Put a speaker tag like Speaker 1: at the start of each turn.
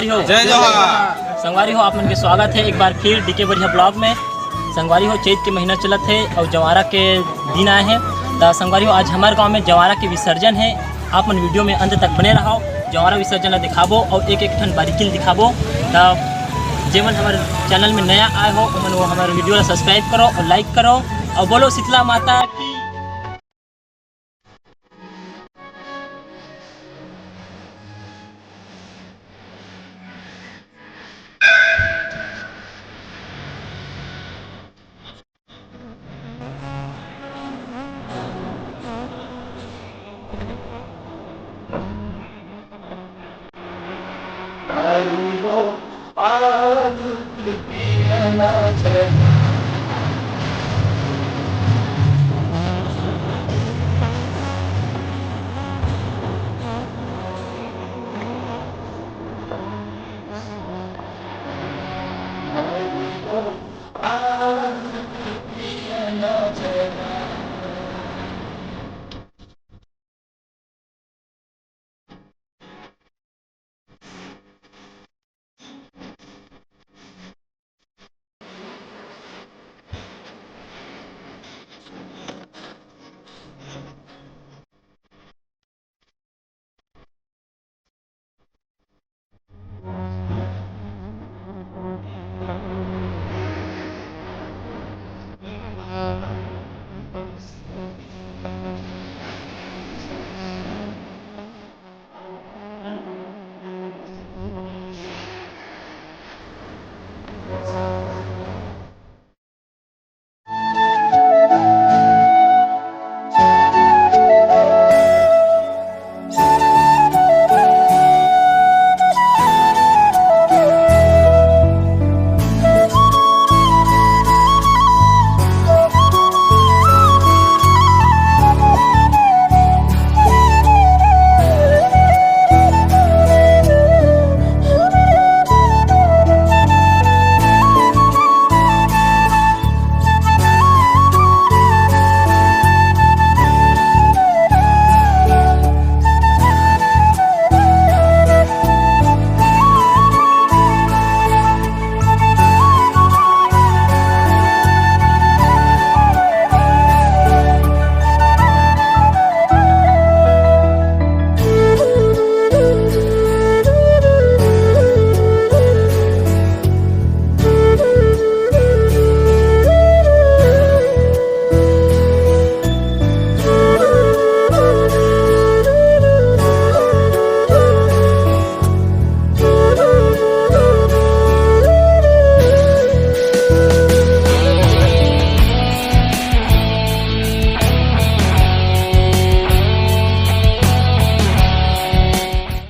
Speaker 1: संगवारी हो
Speaker 2: जय जोहार।
Speaker 1: संगवारी हो आप मन के स्वागत है एक बार फिर डीके बढ़िया ब्लॉग में। संगवारी हो चैत के महीना चलत है और जवारा के दिन आए हैं। तो संगवारी हो आज हमारे गांव में जवारा के विसर्जन है। आप मन वीडियो में अंत तक बने रहो। जवारा विसर्जन ला दिखाबो और एक एक ठन बारीकी दिखाबो। तो जेमन हमारे चैनल में नया आए हो उमन वो हमारे वीडियो ला सब्सक्राइब करो और लाइक करो और बोलो शीतला माता की।